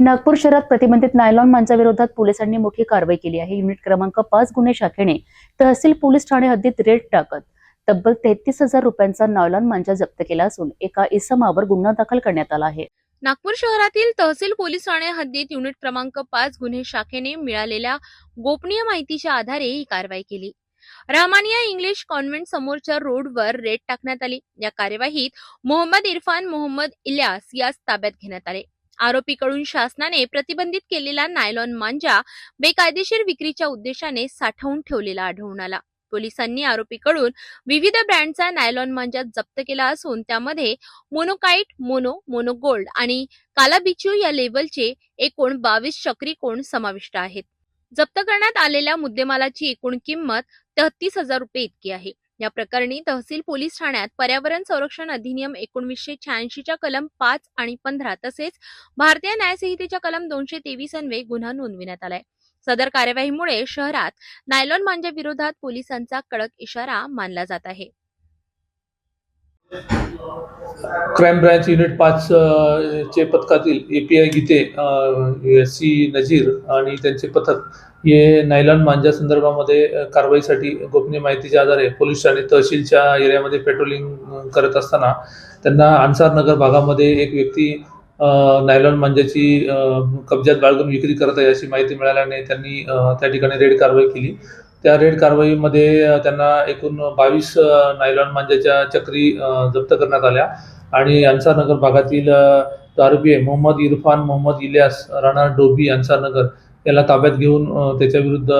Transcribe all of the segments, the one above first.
नागपूर शहरात प्रतिबंधित नायलॉन मांजाविरोधात पोलिसांनी मोठी कारवाई केली आहे। युनिट क्रमांक 5 गुन्हे शाखेने तहसील पोलीस ठाणे हद्दीत रेड टाकत तब्बल 33,000 रुपयांचा नायलॉन मांजा जप्त केला असून एका इसमावर गुन्हा दाखल करण्यात आला आहे। नागपूर शहरातील तहसील पोलीस ठाणे हद्दीत युनिट क्रमांक 5 गुन्हे शाखेने मिळालेल्या गोपनीय माहितीच्या आधारे ही कारवाई केली। रहमानिया इंग्लिश कॉन्व्हेंट समोरच्या रोडवर रेड टाकण्यात आली। या कार्यवाहीत मोहम्मद इरफान मोहम्मद इलियास यास ताब्यात घेण्यात आले। आरोपीकडून शासनाने प्रतिबंधित केलेला नायलॉन मांजा बेकायदेशीर विक्रीच्या उद्देशाने साठवून ठेवलेला आढळून आला। पोलिसांनी आरोपीकडून विविध ब्रँडचा नायलॉन मांजा जप्त केला असून त्यामध्ये मोनोकाइट, मोनो गोल्ड आणि कालाबिचू या लेबलचे एकूण 22 चक्री कोण समाविष्ट आहेत। जप्त करण्यात आलेल्या मुद्देमालाची एकूण किंमत 33,000 रुपये इतकी आहे। या प्रकरणी तहसील पोलीस ठाण्यात पर्यावरण संरक्षण अधिनियम 1986 च्या कलम 5 आणि 15 तसेच भारतीय न्याय संहितेच्या कलम 223 अन्वये गुन्हा नोंदविण्यात आलाय। सदर कार्यवाहीमुळे शहरात नायलॉन मांजा विरोधात पोलिसांचा कडक इशारा मानला जात आहे। क्राइम ब्रांच युनिट 5 चे पथकातील API गीते, SC नजीर आणि त्यांचे पथक हे नायलॉन मांजा संदर्भामध्ये कारवाईसाठी गोपनीय माहितीच्या आधारे पोलीस ठाणे तहसीलच्या एरियामध्ये पेट्रोलिंग करत असताना त्यांना अन्सार नगर भागामध्ये एक व्यक्ती नायलॉन मांजाची कब्जात बाळगून विक्री करत आहे अशी माहिती मिळाल्याने त्यांनी त्या ठिकाणी रेड कारवाई केली। त्या रेड कारवाईमध्ये त्यांना एकूण 22 नायलॉन मांजाच्या चक्री जप्त करण्यात आल्या आणि अन्सार नगर भागातील आरोपी मोहम्मद इरफान मोहम्मद इलियास राणा डोबी अन्सार नगर याला ताब्यात घेऊन त्याच्या विरुद्ध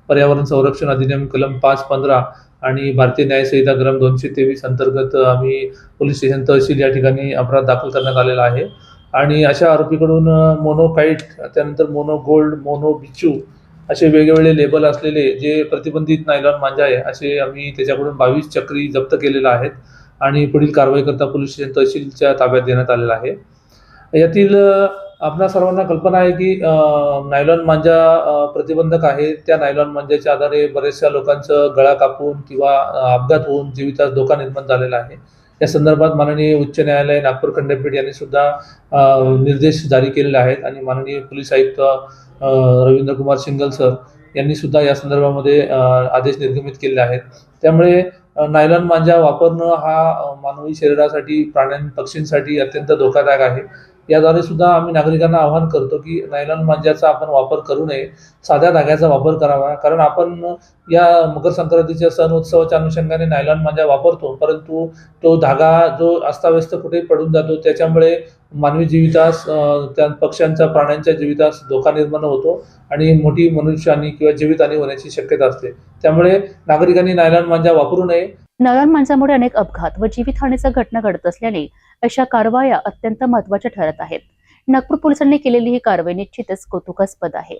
पर्यावरण संरक्षण अधिनियम कलम 5-15 आणि भारतीय न्याय संहिता कलम 223 अंतर्गत आम्ही पोलीस स्टेशन तहसील या ठिकाणी अपराध दाखल करण्यात आलेला आहे। आणि अशा आरोपीकडून मोनोकाइट, त्यानंतर मोनो गोल्ड, मोनो बिचू असे वेगवेगळे लेबल असलेले जे प्रतिबंधित नायलॉन मांजा आहे असे आम्ही त्याच्याकडून 22 चक्री जप्त केलेल्या आहेत आणि पुढील कारवाई करता पोलीस स्टेशन तहसीलच्या ताब्यात देण्यात आलेला आहे। यातील आपणा सर्वांना कल्पना आहे की नायलॉन मांजा प्रतिबंधक आहे। त्या नायलॉन मांजाच्या आधारे बरेचशा लोकांचं गळा कापून किंवा अपघात होऊन जीवितास धोका निर्माण झालेला आहे। या संदर्भात माननीय उच्च न्यायालय नागपूर खंडपीठ यांनी सुद्धा निर्देश जारी केलेले आहेत आणि माननीय पोलीस आयुक्त रवींद्र कुमार सिंगल सर यांनी सुद्धा या संदर्भामध्ये आदेश निर्गमित केले आहेत। त्यामुळे नायलॉन मांजा वापरणं हा मानवी शरीरासाठी, पक्षींसाठी अत्यंत धोकादायक आहे। याद्वारे सुद्धा आम्ही नागरिकांना आवाहन करतो की नायलॉन मांजाचा आपण वापर करू नये, साध्या धाग्याचा वापर करावा। कारण आपण या मकर संक्रांतीच्या सण उत्सवाच्या अनुषंगाने नायलॉन मांजा वापरतो, परंतु तो धागा जो अस्ताव्यस्त कुठे पडून जातो त्याच्यामुळे मानवी जीवितास, त्या पक्ष्यांच्या, प्राण्यांच्या जीवितास धोका निर्माण होतो आणि मोठी मनुष्यहानी किंवा जीवितहानी होण्याची शक्यता असते। त्यामुळे नागरिकांनी नायलॉन मांजा वापरू नये। नायलॉन मांजामुळे अनेक अपघात व जीवितहानीच्या घटना घडत असल्याने अशा कारवाया अत्यंत महत्त्वाच्या ठरत आहेत। नागपूर पोलिसांनी केलेली ही कारवाई निश्चितच कौतुकास्पद आहे।